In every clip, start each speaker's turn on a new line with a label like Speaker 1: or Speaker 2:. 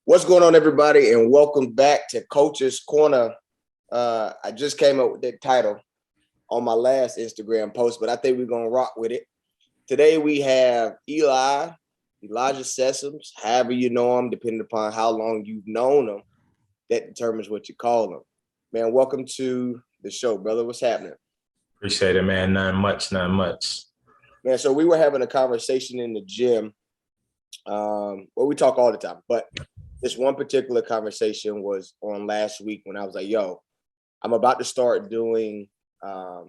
Speaker 1: What's going on, everybody, and welcome back to Coach's Corner. I just came up with that title on my last Instagram post, but I think we're going to rock with it. Today we have Elijah Sessoms, however you know him, depending upon how long you've known him, that determines what you call him. Man, welcome to the show, brother. What's happening?
Speaker 2: Appreciate it, man. Nothing much.
Speaker 1: Man, so we were having a conversation in the gym. Well, we talk all the time, but this one particular conversation was on last week when I was like, yo, I'm about to start doing a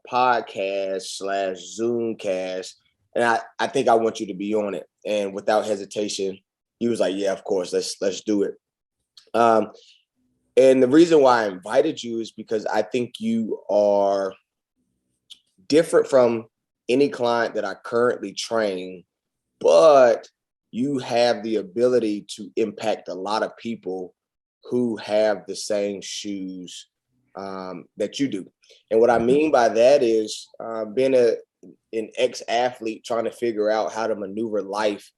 Speaker 1: podcast / Zoomcast. And I think I want you to be on it. And without hesitation, he was like, yeah, of course, let's do it. And the reason why I invited you is because I think you are different from any client that I currently train, but you have the ability to impact a lot of people who have the same shoes that you do. And what I mean by that is being an ex-athlete trying to figure out how to maneuver life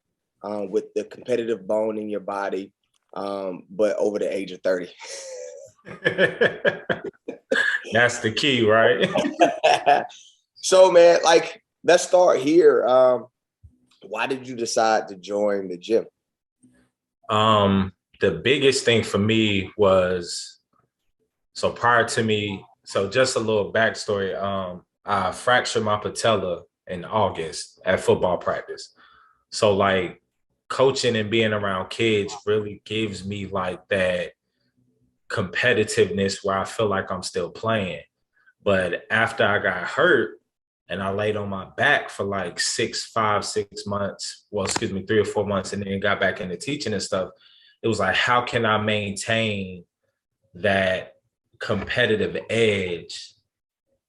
Speaker 1: with the competitive bone in your body, but over the age of 30.
Speaker 2: That's the key, right?
Speaker 1: So, man, like, let's start here. Why did you decide to join the gym?
Speaker 2: The biggest thing for me was, so prior to me, so just a little backstory. I fractured my patella in August at football practice. So like coaching and being around kids really gives me like that competitiveness where I feel like I'm still playing. But after I got hurt and I laid on my back for like 6 months, well, excuse me, 3 or 4 months, and then got back into teaching and stuff, it was like, how can I maintain that competitive edge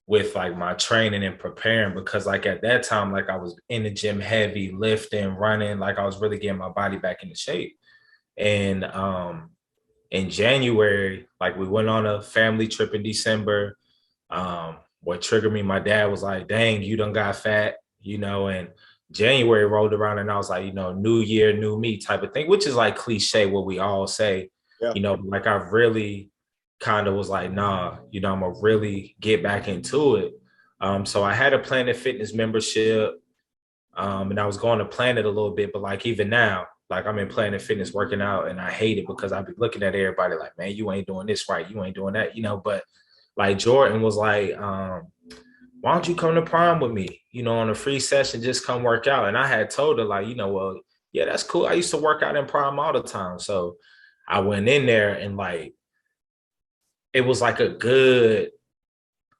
Speaker 2: with like my training and preparing? Because like at that time, like I was in the gym heavy, lifting, running, like I was really getting my body back into shape. And in January, like we went on a family trip in December. What triggered me, my dad was like, dang, you done got fat, and January rolled around and I was like, new year, new me type of thing, which is like cliche, what we all say,
Speaker 1: Yeah.
Speaker 2: Like I really kind of was like, nah, I'm gonna really get back into it. So I had a Planet Fitness membership, and I was going to Planet a little bit, but like even now, like I'm in Planet Fitness working out and I hate it because I be looking at everybody like, man, you ain't doing this right, you ain't doing that, but like Jordan was like, why don't you come to Prime with me, on a free session, just come work out. And I had told her like, well, yeah, that's cool. I used to work out in Prime all the time. So I went in there and like, it was like a good,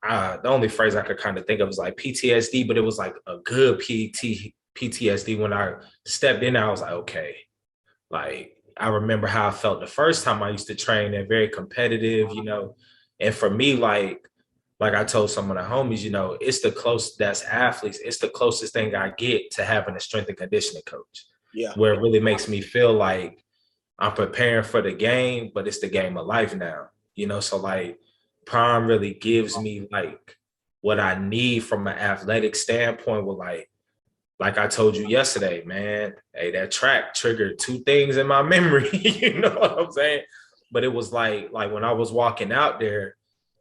Speaker 2: the only phrase I could kind of think of is like PTSD, but it was like a good PTSD. When I stepped in, I was like, okay, like I remember how I felt the first time I used to train and very competitive, and for me, like I told some of the homies, it's the closest, that's athletes, it's the closest thing I get to having a strength and conditioning coach.
Speaker 1: Yeah.
Speaker 2: Where it really makes me feel like I'm preparing for the game, but it's the game of life now, so like Prime really gives me like what I need from an athletic standpoint with like I told you yesterday, man, hey, that track triggered 2 things in my memory, you know what I'm saying? But it was like when I was walking out there,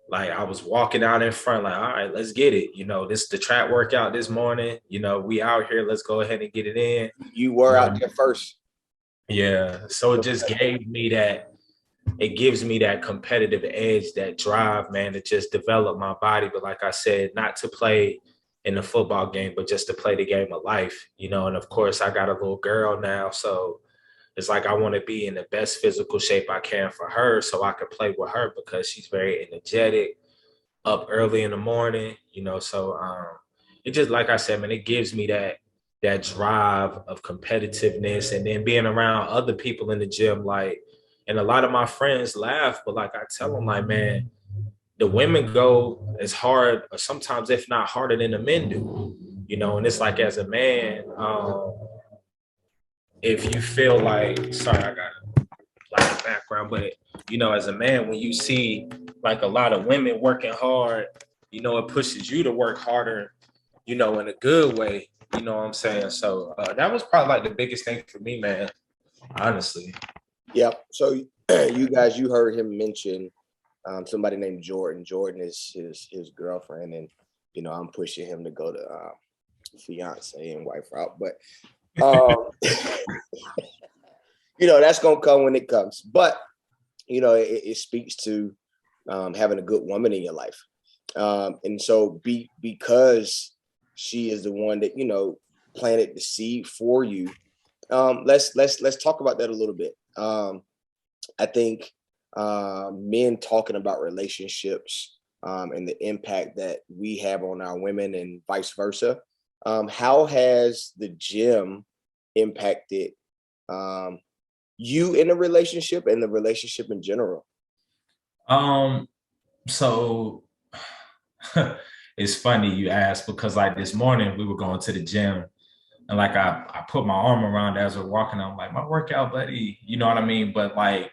Speaker 2: like I was walking out in front, like, all right, let's get it. This is the track workout this morning. We out here, let's go ahead and get it in.
Speaker 1: You were out there first.
Speaker 2: Yeah. So it just gave me that, it gives me that competitive edge, that drive, man, to just develop my body. But like I said, not to play in the football game, but just to play the game of life, and of course I got a little girl now. So it's like I want to be in the best physical shape I can for her so I can play with her because she's very energetic, up early in the morning, So it just, like I said, man, it gives me that drive of competitiveness, and then being around other people in the gym, like, and a lot of my friends laugh, but like I tell them, like, man, the women go as hard, or sometimes if not harder than the men do, and it's like as a man, if you feel like, sorry, I got like a background, but as a man, when you see like a lot of women working hard, it pushes you to work harder, in a good way, you know what I'm saying? So that was probably like the biggest thing for me, man, honestly.
Speaker 1: Yep. So you guys, you heard him mention somebody named Jordan. Jordan is his girlfriend, and I'm pushing him to go to fiance and wife route, but um, that's gonna come when it comes. But it speaks to having a good woman in your life, and so because she is the one that planted the seed for you. Let's talk about that a little bit. I think men talking about relationships and the impact that we have on our women and vice versa. How has the gym impacted um, you in a relationship and the relationship in general?
Speaker 2: Um, so it's funny you asked because like this morning we were going to the gym and like I put my arm around her as we're walking. I'm like, my workout buddy, you know what I mean? But like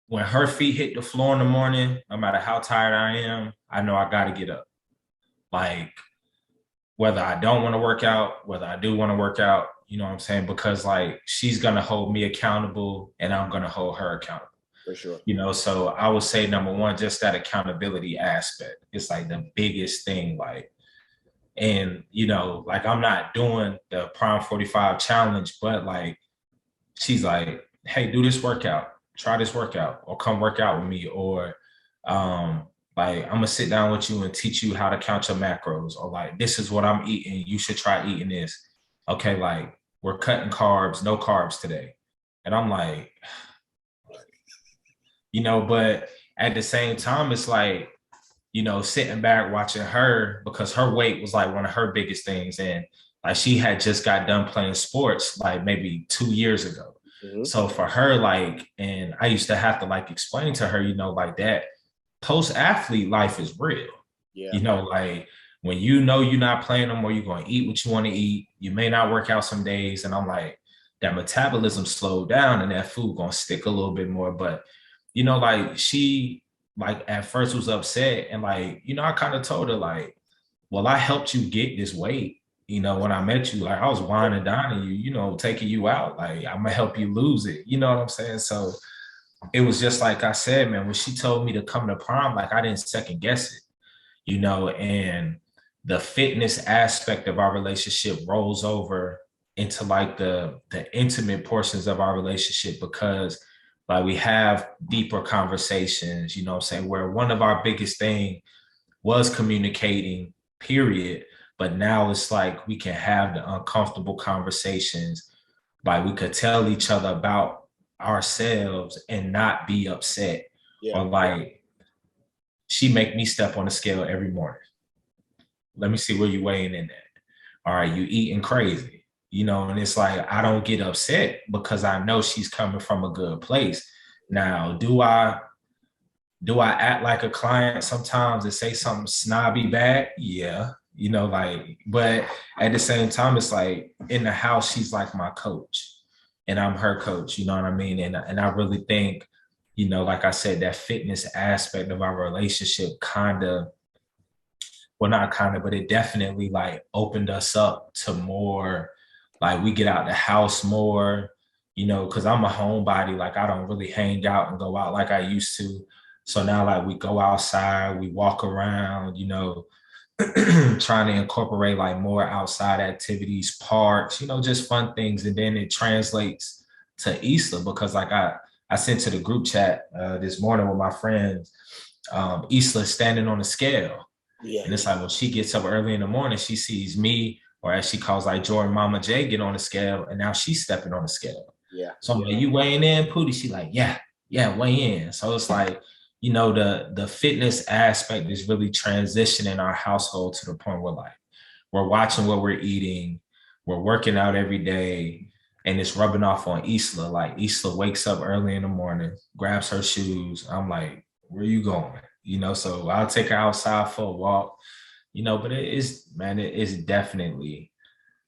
Speaker 2: when her feet hit the floor in the morning, no matter how tired I am, I know I got to get up. Like whether I don't want to work out, whether I do want to work out, you know what I'm saying? Because like she's gonna hold me accountable and I'm gonna hold her accountable.
Speaker 1: For sure.
Speaker 2: So I would say number one, just that accountability aspect. It's like the biggest thing. Like, and like I'm not doing the Prime 45 challenge, but like she's like, hey, do this workout, try this workout, or come work out with me, or like I'm gonna sit down with you and teach you how to count your macros, or like this is what I'm eating, you should try eating this. Okay, like we're cutting carbs, no carbs today. And I'm like, but at the same time, it's like, sitting back watching her because her weight was like one of her biggest things. And like she had just got done playing sports like maybe 2 years ago.
Speaker 1: Mm-hmm.
Speaker 2: So for her, like, and I used to have to like explain to her, like that post athlete life is real.
Speaker 1: Yeah.
Speaker 2: Like when you're not playing no more, you're going to eat what you want to eat. You may not work out some days. And I'm like, that metabolism slowed down and that food going to stick a little bit more. But, like she, like at first was upset. And like, I kind of told her like, well, I helped you get this weight. When I met you, like I was whining and dining you, taking you out. Like I'm gonna help you lose it. You know what I'm saying? So it was just like I said, man, when she told me to come to prom, like I didn't second guess it, and the fitness aspect of our relationship rolls over into like the intimate portions of our relationship because like we have deeper conversations, what I'm saying, where one of our biggest thing was communicating, period. But now it's like we can have the uncomfortable conversations. Like we could tell each other about ourselves and not be upset.
Speaker 1: Yeah.
Speaker 2: Or like she make me step on the scale every morning. Let me see where you weighing in at. All right, you eating crazy. And it's like I don't get upset because I know she's coming from a good place. Now, do I act like a client sometimes and say something snobby back? Yeah. But at the same time, it's like in the house, she's like my coach and I'm her coach, you know what I mean? And I really think, like I said, that fitness aspect of our relationship not kind of, but it definitely like opened us up to more, like we get out the house more, because I'm a homebody, like I don't really hang out and go out like I used to. So now like we go outside, we walk around, trying to incorporate like more outside activities, parks, just fun things. And then it translates to Isla because like I sent to the group chat this morning with my friends, Isla standing on a scale. Yeah. And it's like when she gets up early in the morning, she sees me, or as she calls like Jordan Mama J, get on the scale, and now she's stepping on the scale.
Speaker 1: Yeah.
Speaker 2: So I'm like, you weighing in, Pootie? She like, yeah, weigh in. So it's like, the fitness aspect is really transitioning our household to the point where like we're watching what we're eating, we're working out every day, and it's rubbing off on Isla. Like Isla wakes up early in the morning, grabs her shoes. I'm like, where are you going? So I'll take her outside for a walk, but it's definitely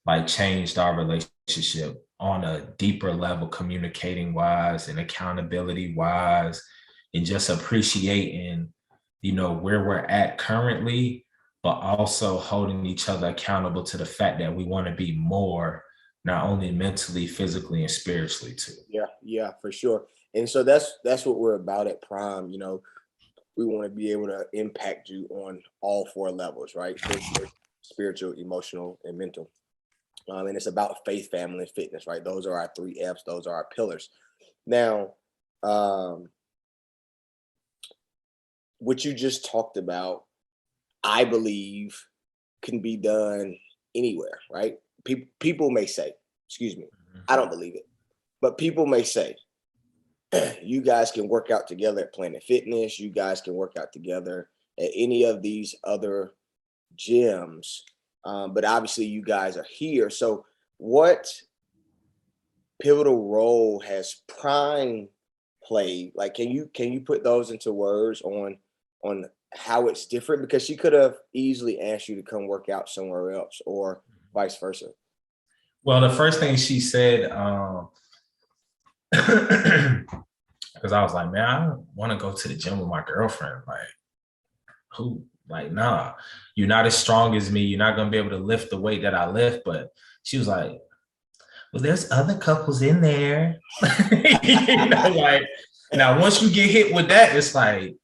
Speaker 2: like changed our relationship on a deeper level, communicating wise and accountability wise, and just appreciating, where we're at currently, but also holding each other accountable to the fact that we want to be more, not only mentally, physically, and spiritually too.
Speaker 1: Yeah, for sure. And so that's what we're about at Prime. You know, we want to be able to impact you on all four levels, right? Physical, spiritual, emotional, and mental. And it's about faith, family, and fitness, right? Those are our three F's. Those are our pillars. Now, um, what you just talked about, I believe, can be done anywhere, right? People may say, excuse me, I don't believe it, but people may say, you guys can work out together at Planet Fitness. You guys can work out together at any of these other gyms. But obviously, you guys are here. So, what pivotal role has Prime played? Like, can you put those into words on how it's different? Because she could have easily asked you to come work out somewhere else, or vice versa.
Speaker 2: Well, the first thing she said, because I was like, man, I don't want to go to the gym with my girlfriend. Like, who? Like, nah, you're not as strong as me. You're not gonna be able to lift the weight that I lift. But she was like, well, there's other couples in there. Like now once you get hit with that, it's like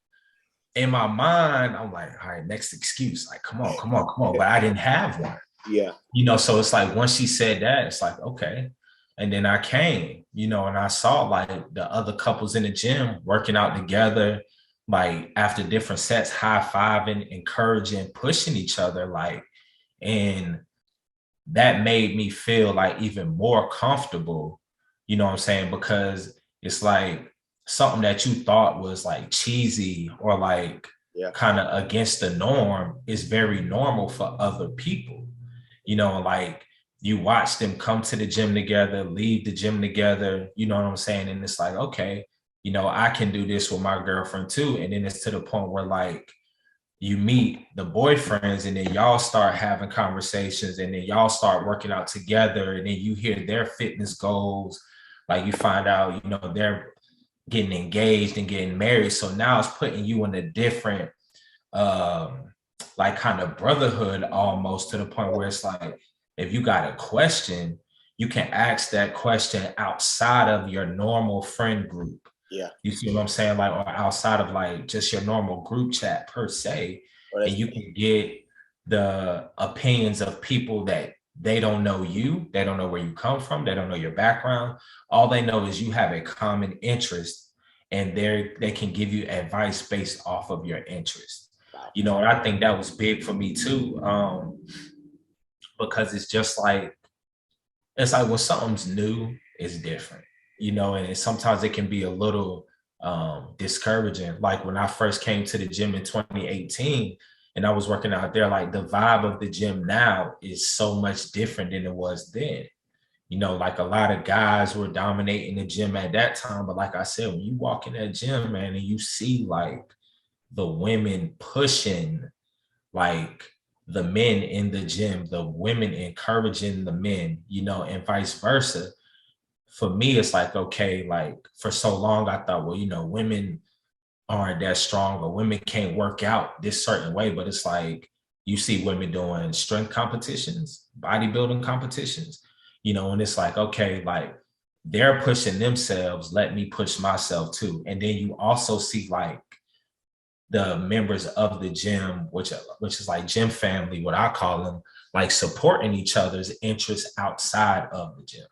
Speaker 2: in my mind, I'm like, all right, next excuse. Like, come on, come on, come on. But I didn't have one.
Speaker 1: Yeah,
Speaker 2: So it's like once she said that, it's like, okay. And then I came, and I saw like the other couples in the gym working out together, like after different sets, high-fiving, encouraging, pushing each other, like, and that made me feel like even more comfortable, you know what I'm saying? Because it's like something that you thought was like cheesy or like
Speaker 1: yeah,
Speaker 2: kind of against the norm is very normal for other people. Like you watch them come to the gym together, leave the gym together, you know what I'm saying? And it's like, okay, I can do this with my girlfriend too. And then it's to the point where like you meet the boyfriends and then y'all start having conversations and then y'all start working out together and then you hear their fitness goals. Like you find out, they're getting engaged and getting married. So now it's putting you in a different like kind of brotherhood almost, to the point where it's like if you got a question, you can ask that question outside of your normal friend group.
Speaker 1: yeah.
Speaker 2: You see what I'm saying? Like, or outside of like just your normal group chat per se.
Speaker 1: Or
Speaker 2: And
Speaker 1: that's
Speaker 2: you can get the opinions of people that they don't know you, they don't know where you come from, they don't know your background. All they know is you have a common interest and they can give you advice based off of your interest.
Speaker 1: wow.
Speaker 2: And I think that was big for me too. Because it's like when something's new, it's different, and sometimes it can be a little discouraging. Like when I first came to the gym in 2018 and I was working out there, like the vibe of the gym now is so much different than it was then. Like a lot of guys were dominating the gym at that time. But like I said, when you walk in that gym, man, and you see like the women pushing like the men in the gym, the women encouraging the men, and vice versa. For me, it's like, okay, like for so long, I thought, well, women aren't that strong or women can't work out this certain way. But it's like you see women doing strength competitions, bodybuilding competitions, and it's like, okay, like they're pushing themselves, let me push myself too. And then you also see like the members of the gym, which is like gym family, what I call them, like supporting each other's interests outside of the gym.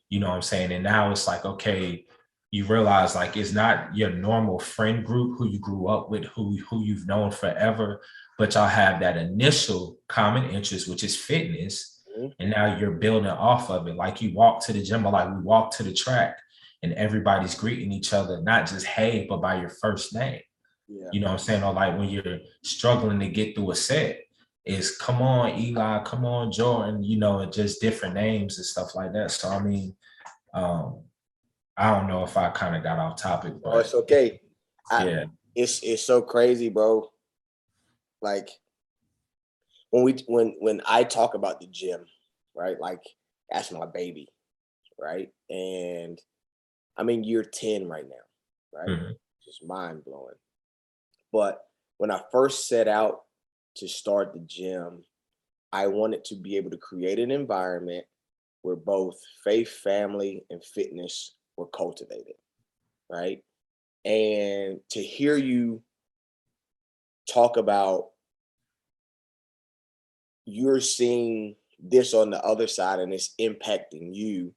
Speaker 2: You know what I'm saying? And now it's like, okay, you realize like it's not your normal friend group who you grew up with, who you've known forever, but y'all have that initial common interest, which is fitness.
Speaker 1: Mhm.
Speaker 2: And now you're building off of it. Like you walk to the gym, or like we walk to the track and everybody's greeting each other, not just hey, but by your first name.
Speaker 1: Yeah.
Speaker 2: You know what I'm saying? Or like when you're struggling to get through a set, is come on, Eli, come on, Jordan, and just different names and stuff like that. So I mean, um, I don't know if I kind of got off topic,
Speaker 1: Oh, it's
Speaker 2: but
Speaker 1: okay. I
Speaker 2: yeah.
Speaker 1: it's so crazy, bro. Like when I talk about the gym, right? Like that's my baby, right? And I'm in year 10 right now, right?
Speaker 2: Mhm.
Speaker 1: Just mind blowing. But when I first set out to start the gym, I wanted to be able to create an environment where both faith, family, and fitness were cultivated, right? And to hear you talk about you're seeing this on the other side and it's impacting you,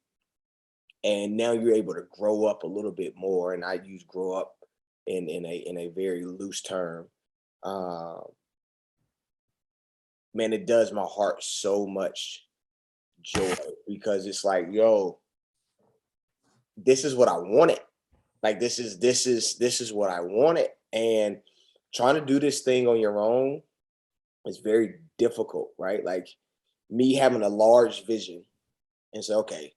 Speaker 1: and now you're able to grow up a little bit more. And I use grow up in a very loose term. Um, Man, it does my heart so much joy because it's like, yo, this is what I wanted. Like this is what I wanted. And trying to do this thing on your own is very difficult, right? Like me having a large vision and say, okay,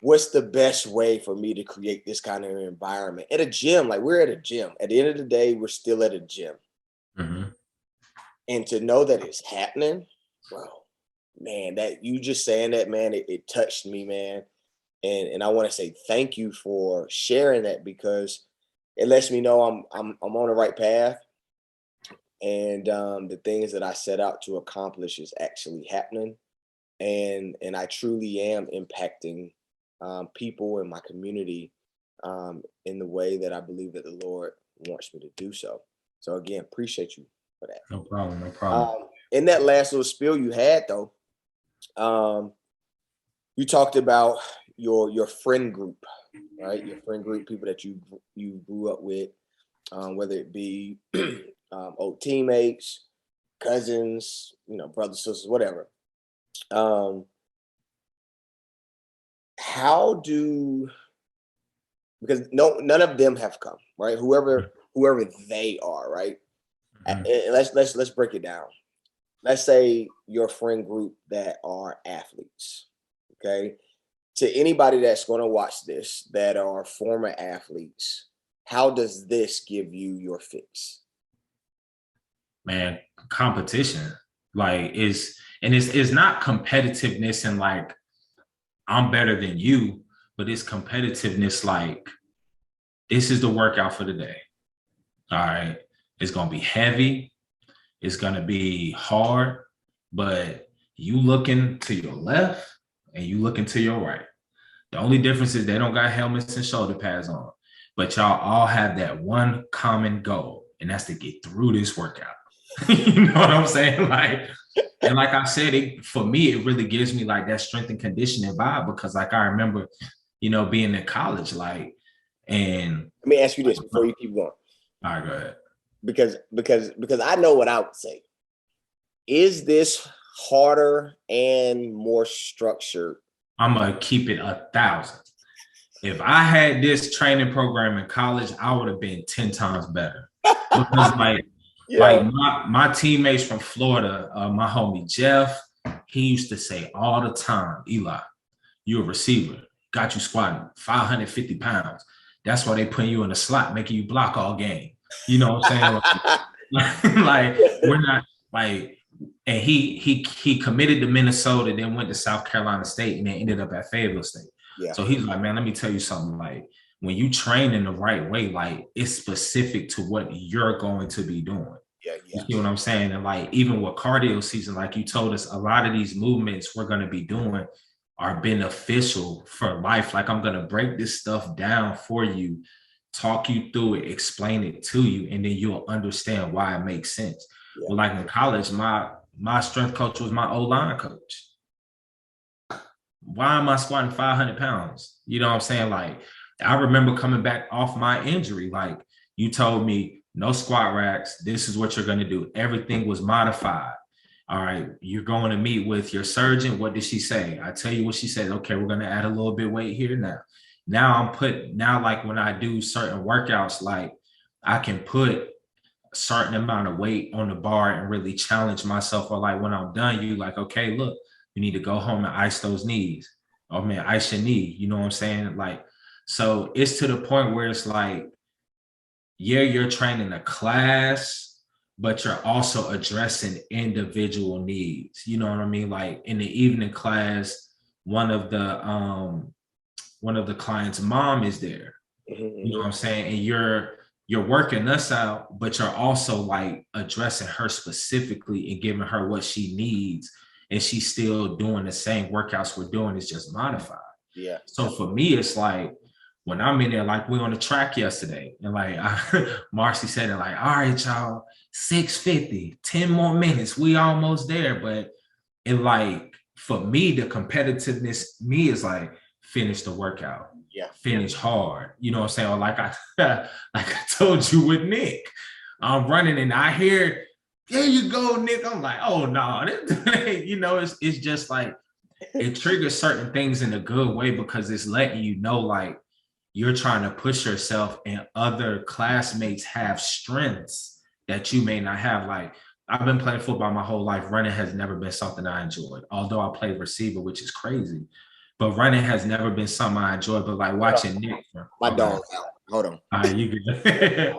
Speaker 1: what's the best way for me to create this kind of environment at a gym? Like we're at a gym. At the end of the day, we're still at a gym.
Speaker 2: Mm-hmm.
Speaker 1: And to know that it's happening, bro, man, that you just saying that, man, it touched me, man. And I want to say thank you for sharing that because it lets me know I'm on the right path, and the things that I set out to accomplish is actually happening, and I truly am impacting people in my community in the way that I believe that the Lord wants me to do so. So again, appreciate you for that.
Speaker 2: No problem. No problem.
Speaker 1: In that last little spiel you had though, you talked about your friend group, right? Your friend group, people that you grew up with, whether it be old teammates, cousins, brothers, sisters, whatever. How do because none of them have come, right? Whoever they are, right?
Speaker 2: Mhm.
Speaker 1: Let's break it down. Let's say your friend group that are athletes, okay? To anybody that's going to watch this that are former athletes, how does this give you your fix?
Speaker 2: Man, competition. Like it's not competitiveness and like I'm better than you, but it's competitiveness like this is the workout for the day. All right. It's gonna be heavy, it's gonna be hard, but you looking to your left and you looking to your right. The only difference is they don't got helmets and shoulder pads on, but y'all all have that one common goal, and that's to get through this workout. You know what I'm saying? And like I said, for me, it really gives me like that strength and conditioning vibe because like I remember, being in college, and
Speaker 1: Let me ask you this before you keep going.
Speaker 2: All right, go ahead.
Speaker 1: Because I know what I would say. Is this harder and more structured?
Speaker 2: I'm gonna keep it 1,000. If I had this training program in college, I would have been 10 times better. Because like my teammates from Florida, my homie Jeff, he used to say all the time, Eli, you're a receiver, got you squatting 550 pounds. That's why they put you in a slot, making you block all game. You know what I'm saying? Like we're not like, and he committed to Minnesota, then went to South Carolina State, and then ended up at Fayetteville State.
Speaker 1: Yeah.
Speaker 2: So he's like, man, let me tell you something. Like when you train in the right way, like it's specific to what you're going to be doing.
Speaker 1: Yeah.
Speaker 2: You see what I'm saying? And like even with cardio season, like you told us, a lot of these movements we're going to be doing are beneficial for life. Like I'm going to break this stuff down for you, talk you through it, explain it to you, and then you'll understand why it makes sense. Yeah. Well, like in college, my strength coach was my O-line coach. Why am I squatting 500 pounds? You know what I'm saying? Like, I remember coming back off my injury. Like, you told me, no squat racks. This is what you're going to do. Everything was modified. All right, you're going to meet with your surgeon. What did she say? I tell you what she said. Okay, we're going to add a little bit weight here now. Now, like when I do certain workouts, like I can put a certain amount of weight on the bar and really challenge myself. Or like when I'm done, you like, okay, look, you need to go home and ice those knees. Oh man, ice your knee. You know what I'm saying? Like, so it's to the point where it's like, yeah, you're training a class, but you're also addressing individual needs. You know what I mean? Like in the evening class, one of the client's mom is there. Mm-hmm. You know what I'm saying? And you're working us out, but you're also like addressing her specifically and giving her what she needs and she's still doing the same workouts we're doing, it's just modified.
Speaker 1: Yeah.
Speaker 2: So for me, it's like when I'm in there, like we on the track yesterday, and like Marcy said it, like, all right, y'all, 650, 10 more minutes, we almost there. But it like for me, the competitiveness, me is like finish the workout, finish hard. You know what I'm saying? Or like like I told you with Nick, I'm running and I hear, there you go, Nick. I'm like, oh no, you know, it's just like it triggers certain things in a good way because it's letting you know like you're trying to push yourself and other classmates have strengths that you may not have. Like I've been playing football my whole life. Running has never been something I enjoyed, although I played receiver, which is crazy. But running has never been something I enjoyed. But like watching Nick.
Speaker 1: My dog's out. Hold on.
Speaker 2: All right, you good.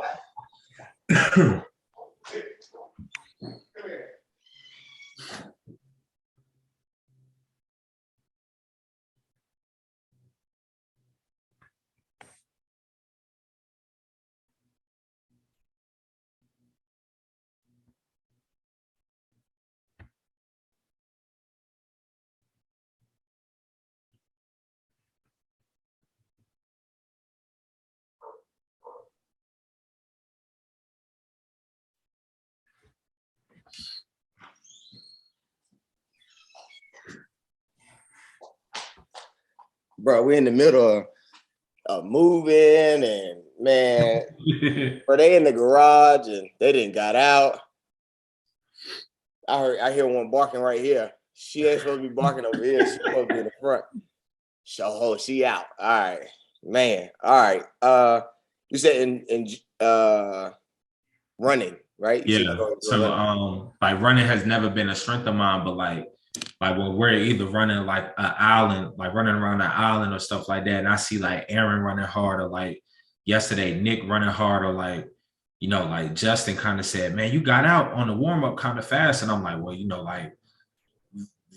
Speaker 1: Bro, we're in the middle of moving, and man, bro, they in the garage and they didn't got out. I hear one barking right here. She ain't supposed to be barking over here. She's supposed to be in the front. So she out. All right, man. All right. You said in running, right?
Speaker 2: Yeah. So like running has never been a strength of mine, but like when we're either running like an island, like running around an island or stuff like that, and I see like Aaron running hard, or like yesterday Nick running hard, or like, you know, like Justin kind of said, man, you got out on the warm-up kind of fast. And I'm like, well, you know, like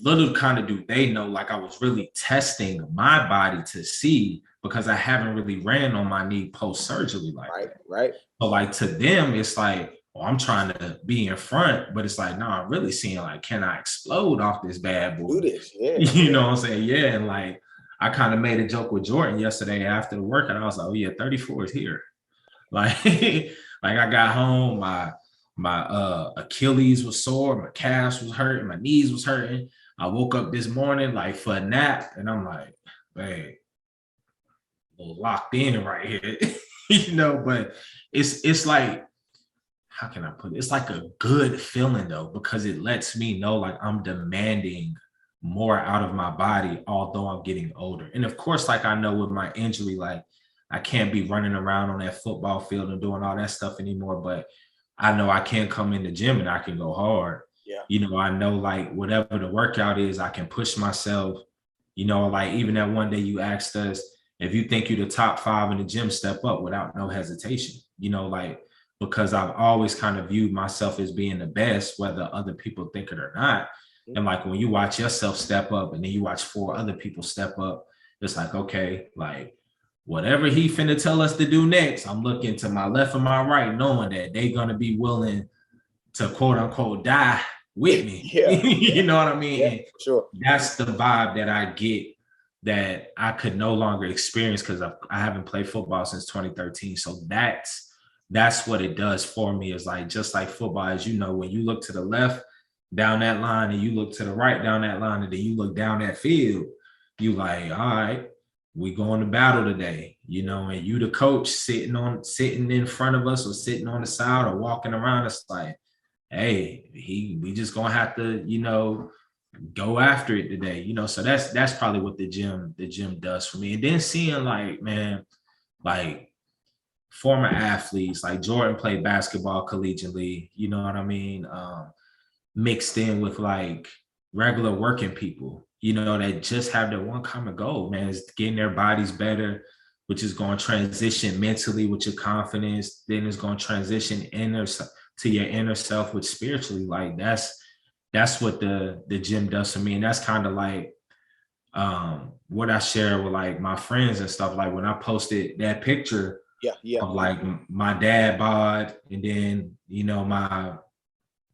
Speaker 2: little kind of do they know, like I was really testing my body to see, because I haven't really ran on my knee post-surgery like that.
Speaker 1: Right.
Speaker 2: But like to them, it's like, well, I'm trying to be in front, but it's like, no, I'm really seeing like, can I explode off this bad boy?
Speaker 1: Do this, yeah.
Speaker 2: You know what I'm saying? Yeah. And like, I kind of made a joke with Jordan yesterday after the workout. I was like, oh yeah, 34 is here. Like, like I got home, my Achilles was sore, my calves was hurting, my knees was hurting. I woke up this morning like for a nap, and I'm like, man, a little locked in right here, you know. But it's like, how can I put it? It's like a good feeling though, because it lets me know like I'm demanding more out of my body, although I'm getting older. And of course, like I know with my injury, like I can't be running around on that football field and doing all that stuff anymore, but I know I can come in the gym and I can go hard.
Speaker 1: Yeah.
Speaker 2: You know, I know like whatever the workout is, I can push myself. You know, like even that one day you asked us, if you think you're the top 5 in the gym, step up without no hesitation. You know, like, because I've always kind of viewed myself as being the best, whether other people think it or not. And like when you watch yourself step up and then you watch 4 other people step up, it's like, okay, like whatever he finna tell us to do next, I'm looking to my left and my right, knowing that they're gonna be willing to quote unquote die with me.
Speaker 1: Yeah.
Speaker 2: You know what I mean?
Speaker 1: Yeah, sure.
Speaker 2: That's the vibe that I get that I could no longer experience because I haven't played football since 2013. So that's what it does for me, is like, just like football, as you know, when you look to the left down that line and you look to the right down that line and then you look down that field, you like, all right, we going to battle today, you know, and you the coach sitting in front of us or sitting on the side or walking around, it's like, hey, we just gonna have to, you know, go after it today, you know. So that's probably what the gym does for me. And then seeing like, man, like former athletes, like Jordan played basketball collegiately, you know what I mean? Mixed in with like regular working people, you know, that just have their one common goal, man, is getting their bodies better, which is going to transition mentally with your confidence. Then it's going to transition to your inner self, which spiritually, like that's what the gym does for me. And that's kind of like what I share with like my friends and stuff. Like when I posted that picture of like my dad bod and then, you know, my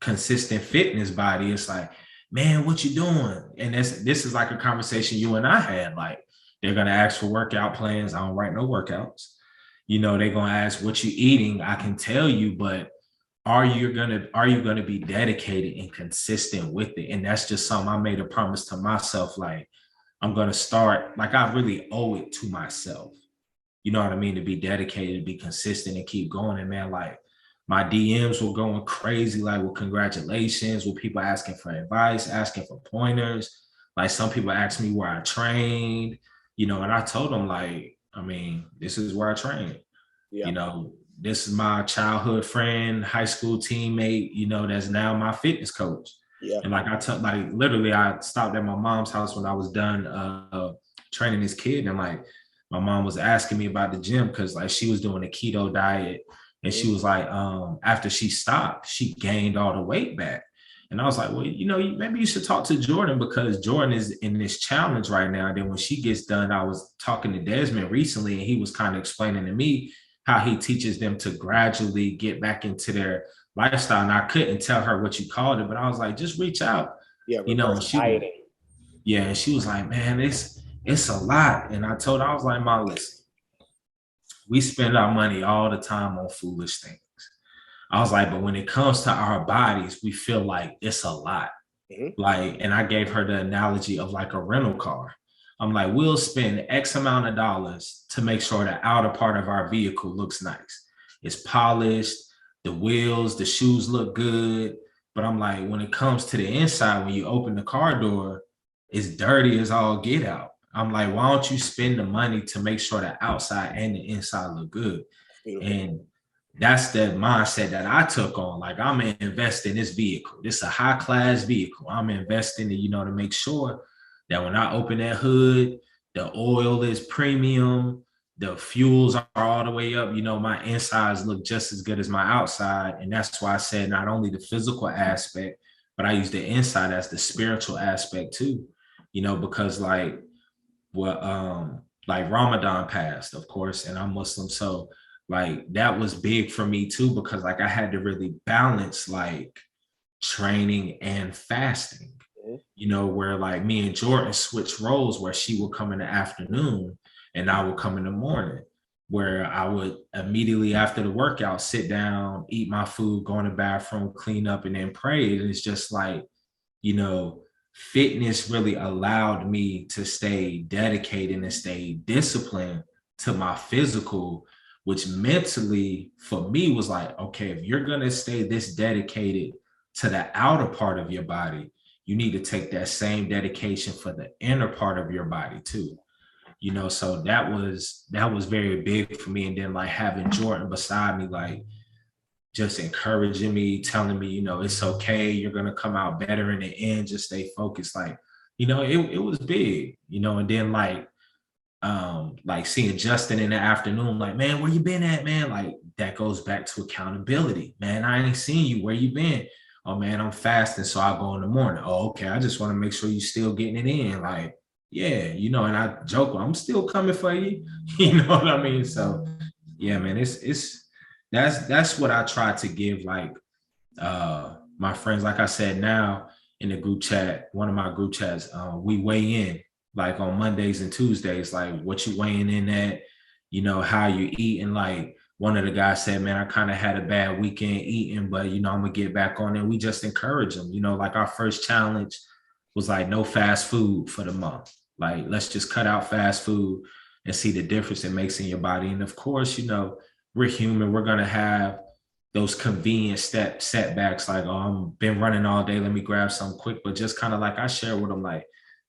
Speaker 2: consistent fitness body, it's like, man, what you doing? And this is like a conversation you and I had. Like, they're gonna ask for workout plans. I don't write no workouts. They're gonna ask what you eating. I can tell you, but are you gonna be dedicated and consistent with it? And that's just something I made a promise to myself. Like, I'm gonna start, like, I really owe it to myself. You know what I mean? To be dedicated, to be consistent and keep going. And man, like, my DMs were going crazy, like with congratulations, with people asking for advice, asking for pointers. Like, some people asked me where I trained, and I told them, like, I mean, this is where I trained.
Speaker 1: Yeah.
Speaker 2: You know, this is my childhood friend, high school teammate, that's now my fitness coach.
Speaker 1: Yeah.
Speaker 2: And like I took, like, literally, I stopped at my mom's house when I was done training this kid. And like, my mom was asking me about the gym because like she was doing a keto diet. And she was like, after she stopped, she gained all the weight back. And I was like, well, maybe you should talk to Jordan because Jordan is in this challenge right now. And then when she gets done, I was talking to Desmond recently, and he was kind of explaining to me how he teaches them to gradually get back into their lifestyle. And I couldn't tell her what you called it, but I was like, just reach out,
Speaker 1: Yeah.
Speaker 2: and
Speaker 1: Reverse dieting.
Speaker 2: yeah, and she was like, man, it's a lot. And I told her, I was like, Ma, listen, we spend our money all the time on foolish things. I was like, but when it comes to our bodies, we feel like it's a lot.
Speaker 1: Mhm.
Speaker 2: Like, and I gave her the analogy of like a rental car. I'm like, we'll spend X amount of dollars to make sure the outer part of our vehicle looks nice. It's polished, the wheels, the shoes look good. But I'm like, when it comes to the inside, when you open the car door, it's dirty as all get out. I'm like, why don't you spend the money to make sure the outside and the inside look good?
Speaker 1: Beautiful.
Speaker 2: And that's the mindset that I took on. Like, I'm gonna invest in this vehicle. This is a high class vehicle. I'm investing in, to make sure that when I open that hood, the oil is premium, the fuels are all the way up. My insides look just as good as my outside. And that's why I said not only the physical aspect, but I use the inside as the spiritual aspect too. Because like Ramadan passed, of course, and I'm Muslim. So like that was big for me too, because like I had to really balance like training and fasting, where like me and Jordan switched roles where she would come in the afternoon and I would come in the morning, where I would immediately after the workout sit down, eat my food, go in the bathroom, clean up, and then pray. And it's just like, you know, fitness really allowed me to stay dedicated and stay disciplined to my physical, which mentally for me was like, okay, if you're going to stay this dedicated to the outer part of your body, you need to take that same dedication for the inner part of your body too. So that was very big for me. And then like having Jordan beside me, like just encouraging me, telling me, it's okay, you're gonna come out better in the end, just stay focused. Like, it was big, and then like seeing Justin in the afternoon, like, man, where you been at, man? Like that goes back to accountability. Man, I ain't seen you. Where you been? Oh man, I'm fasting, so I go in the morning. Oh, okay. I just want to make sure you still getting it in. Like, yeah, and I joke, I'm still coming for you. You know what I mean? So yeah, man, it's that's what I try to give like my friends. Like I said, now in the group chat, one of my group chats, we weigh in like on Mondays and Tuesdays, like what you weighing in at, how you eating. Like one of the guys said, man, I kind of had a bad weekend eating, but I'm gonna get back on it. We just encourage them, like our first challenge was like no fast food for the month. Like, let's just cut out fast food and see the difference it makes in your body. And of course, we're human. We're gonna have those convenient setbacks, like, oh, I'm been running all day, let me grab something quick. But just kind of like I share with them, like,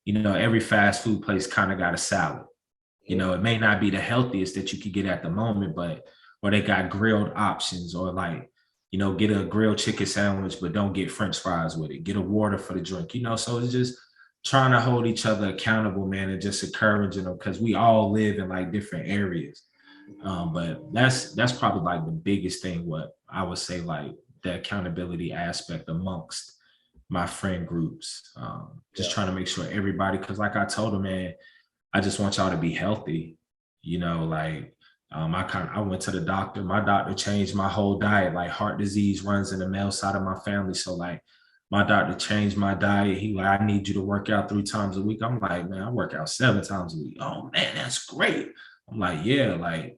Speaker 2: every fast food place kind of got a salad. It may not be the healthiest that you could get at the moment, but or they got grilled options, or like, get a grilled chicken sandwich, but don't get French fries with it. Get a water for the drink, so it's just trying to hold each other accountable, man, and just encouraging them, because we all live in like different areas. But that's probably like the biggest thing, what I would say, like the accountability aspect amongst my friend groups. Just trying to make sure everybody, because like I told them, man, I just want y'all to be healthy. Like I went to the doctor. My doctor changed my whole diet. Like heart disease runs in the male side of my family, so like My doctor changed my diet. He like, I need you to work out 3 times a week. I'm like, man, I work out 7 times a week. Oh man, that's great. I'm like, yeah, like,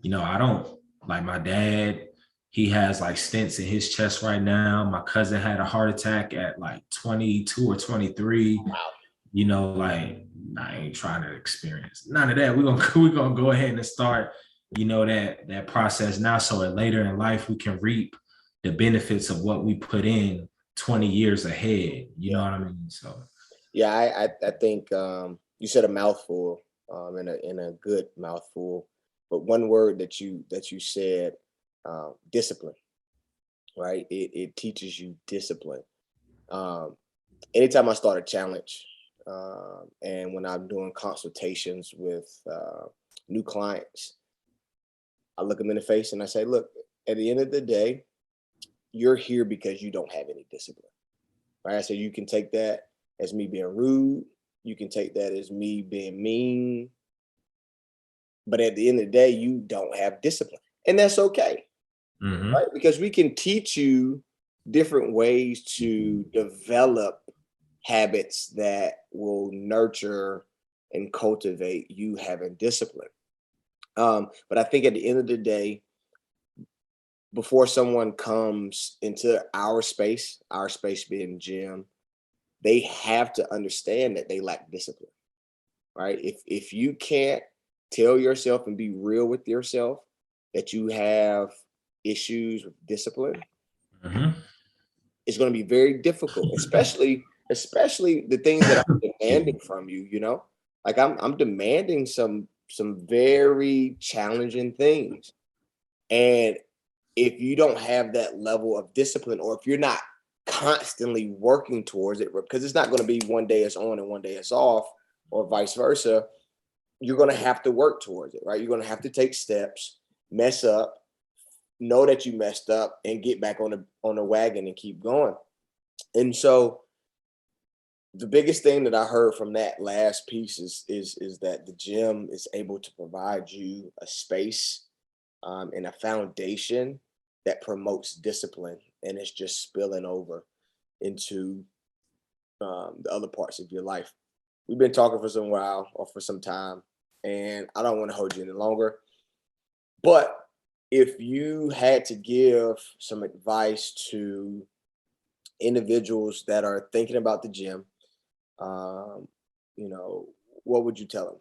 Speaker 2: I don't like my dad. He has like stents in his chest right now. My cousin had a heart attack at like 22 or 23.
Speaker 1: Wow.
Speaker 2: Like I ain't trying to experience none of that. We're gonna go ahead and start, that process now, so that later in life we can reap the benefits of what we put in 20 years ahead. You know
Speaker 1: Yeah.
Speaker 2: what I mean? So
Speaker 1: Yeah, I think you said a mouthful, in a good mouthful, but one word that you said, discipline, right? It teaches you discipline. Um, Anytime I start a challenge, and when I'm doing consultations with new clients, I look them in the face and I say, look, at the end of the day, you're here because you don't have any discipline, right? So you can take that as me being rude. You can take that as me being mean. But at the end of the day, you don't have discipline. And that's okay,
Speaker 2: mhm.
Speaker 1: right? Because we can teach you different ways to develop habits that will nurture and cultivate you having discipline. But I think at the end of the day, before someone comes into our space being gym, they have to understand that they lack discipline, right? If you can't tell yourself and be real with yourself that you have issues with discipline,
Speaker 2: Mhm.
Speaker 1: it's going to be very difficult, especially the things that I'm demanding from you. Like I'm demanding some very challenging things, and if you don't have that level of discipline, or if you're not constantly working towards it, because it's not going to be one day it's on and one day it's off, or vice versa, you're going to have to work towards it, right? You're going to have to take steps, mess up, know that you messed up, and get back on the wagon and keep going. And so the biggest thing that I heard from that last piece is that the gym is able to provide you a space, and a foundation that promotes discipline, and it's just spilling over into the other parts of your life. We've been talking for some while, or for some time, and I don't want to hold you any longer. But if you had to give some advice to individuals that are thinking about the gym, um, you know, what would you tell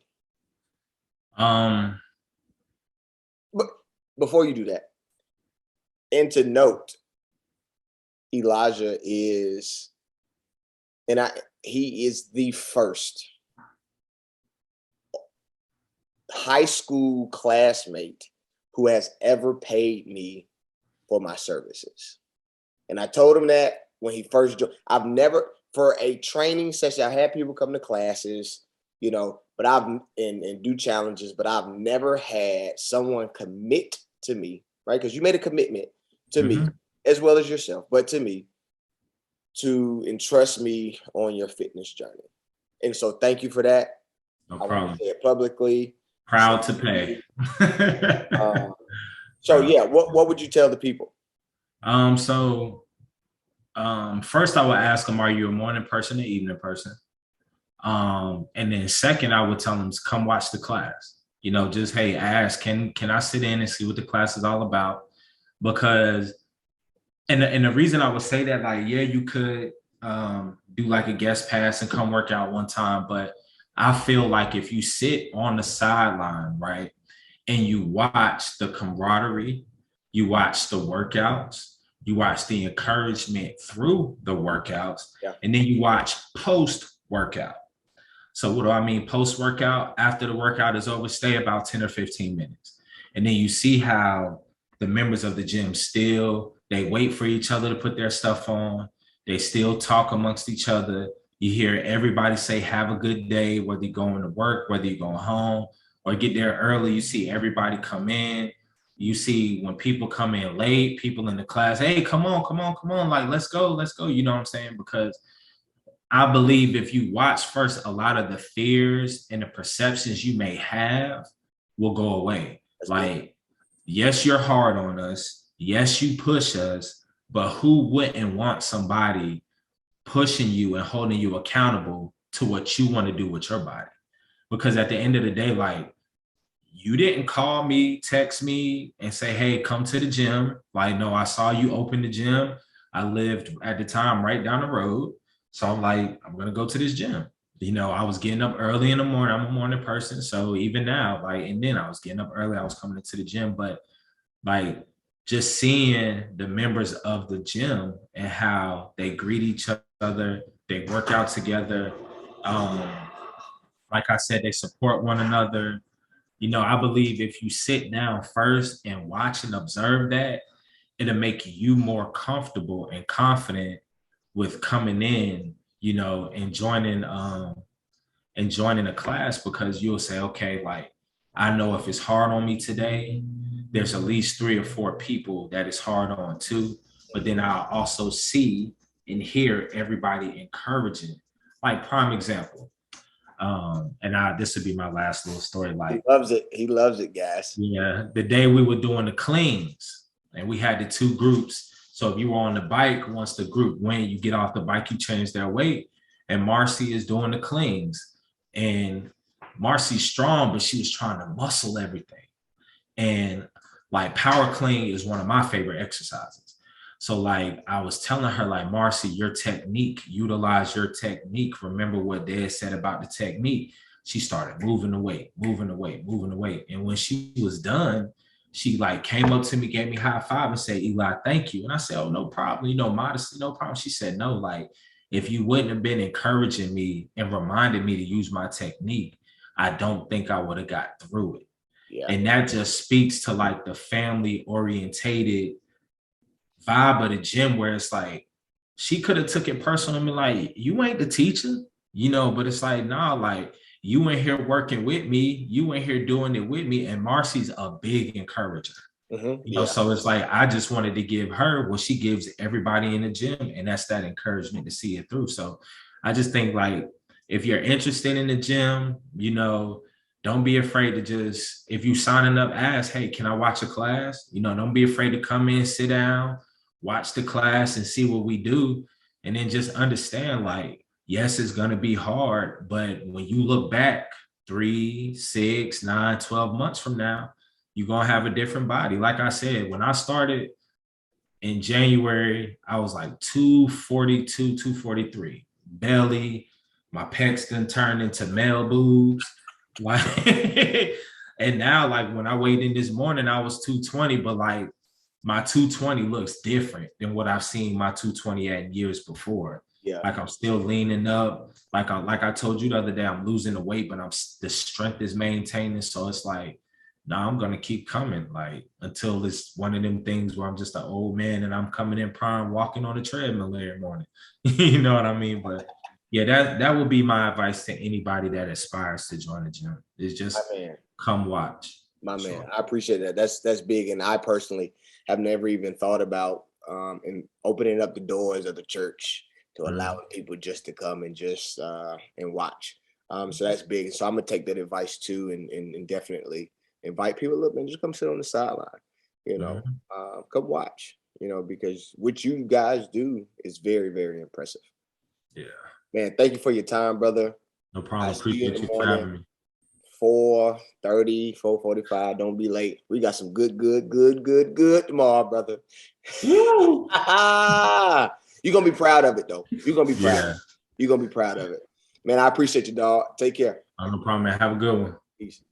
Speaker 1: them?
Speaker 2: Um,
Speaker 1: But before you do that, and to note, Elijah is, and he is the first high school classmate who has ever paid me for my services. And I told him that when he first joined. I've never, for a training session, I had people come to classes, but and do challenges, but I've never had someone commit to me, right? Because you made a commitment to me
Speaker 2: mhm.
Speaker 1: as well as yourself, but to me, to entrust me on your fitness journey. And so thank you for that.
Speaker 2: No
Speaker 1: I want to
Speaker 2: problem.
Speaker 1: say it publicly.
Speaker 2: Proud to pay.
Speaker 1: Um, so
Speaker 2: Proud.
Speaker 1: yeah, what would you tell the people?
Speaker 2: So first I would ask them, are you a morning person or evening person? And then second, I would tell them to come watch the class. Just hey, ask, can I sit in and see what the class is all about? Because and the reason I would say that, like, yeah, you could do like a guest pass and come work out one time, but I feel like if you sit on the sideline, right, and you watch the camaraderie, you watch the workouts, you watch the encouragement through the workouts,
Speaker 1: Yeah,
Speaker 2: and then you watch post workout. So what do I mean post workout? After the workout is over, stay about 10 or 15 minutes. And then you see how the members of the gym they wait for each other to put their stuff on. They still talk amongst each other. You hear everybody say, have a good day, whether you're going to work, whether you're going home or get there early. You see everybody come in. You see when people come in late, people in the class, hey, come on, come on, come on. Like, let's go, let's go. You know what I'm saying? Because I believe if you watch first, a lot of the fears and the perceptions you may have will go away.
Speaker 1: that's good.
Speaker 2: Like, yes, you're hard on us. Yes, you push us, but who wouldn't want somebody pushing you and holding you accountable to what you want to do with your body. Because at the end of the day, like, you didn't call me, text me, and say, hey, come to the gym. Like, no, I saw you open the gym. I lived at the time right down the road. So I'm like, I'm going to go to this gym. You know, I was getting up early in the morning. I'm a morning person. So even now, like, and then I was getting up early. I was coming into the gym. But like, just seeing the members of the gym and how they greet each other, they work out together. Um, like I said, they support one another. You know, I believe if you sit down first and watch and observe that, it'll make you more comfortable and confident with coming in, you know, and joining a class, because you'll say, okay, like, I know if it's hard on me today, there's at least 3 or 4 people that it's hard on too. But then I'll also see and hear everybody encouraging. Like, prime example, this would be my last little story. Like,
Speaker 1: He loves it, guys.
Speaker 2: yeah, the day we were doing the cleans and we had the 2 groups. So if you were on the bike, once the group went, you get off the bike, you change their weight. And Marcy is doing the cleans. And Marcy's strong, but she was trying to muscle everything. And like, power clean is one of my favorite exercises. So like, I was telling her, like, Marcy, your technique, utilize your technique. Remember what Dad said about the technique. She started moving the weight, moving the weight, moving the weight. And when she was done, she like came up to me, gave me a high five and said, Eli, thank you. And I said, oh, no problem. You know, modesty, no problem. She said, no, like, if you wouldn't have been encouraging me and reminded me to use my technique, I don't think I would have got through it. Yeah. And that just speaks to like the family orientated vibe of the gym, where it's like, she could have took it personal and been like, you ain't the teacher, you know, but it's like, nah, like, you in here working with me, you in here doing it with me. And Marcy's a big encourager. You know, so it's like, I just wanted to give her what she gives everybody in the gym, and that's that encouragement to see it through. So I just think, like, if you're interested in the gym, you know, don't be afraid to just, if you signing up, ask, hey, can I watch a class? You know, don't be afraid to come in, sit down, watch the class and see what we do. And then just understand, like, yes, it's going to be hard, but when you look back 3, 6, 9, 12 months from now, you're going to have a different body. Like I said, when I started in January, I was like 242, 243, belly, my pecs done turned into male boobs. Like, and now, like, when I weighed in this morning, I was 220, but like, my 220 looks different than what I've seen my 220 at years before. Yeah. Like, I'm still leaning up. Like I told you the other day, I'm losing the weight, but the strength is maintaining. So it's like, nah, I'm gonna keep coming, like, until it's one of them things where I'm just an old man and I'm coming in prime, walking on a treadmill every morning. You know what I mean? But yeah, that would be my advice to anybody that aspires to join the gym. Is just come watch.
Speaker 1: My man, I appreciate that. That's big, and I personally have never even thought about in opening up the doors of the church to allowing people just to come and just and watch. So that's big. So I'm gonna take that advice too, and definitely invite people up and just come sit on the sideline. You know, come watch. You know, because what you guys do is very, very impressive.
Speaker 2: Yeah,
Speaker 1: man. Thank you for your time, brother.
Speaker 2: No problem. Appreciate you for having me.
Speaker 1: 4:30, 4:45. Don't be late. We got some good tomorrow, brother. You're gonna be proud of it, though. You're gonna be proud. Yeah. You're gonna be proud of it, man. I appreciate you, dog. Take care.
Speaker 2: No problem, man. Have a good one.
Speaker 1: Peace.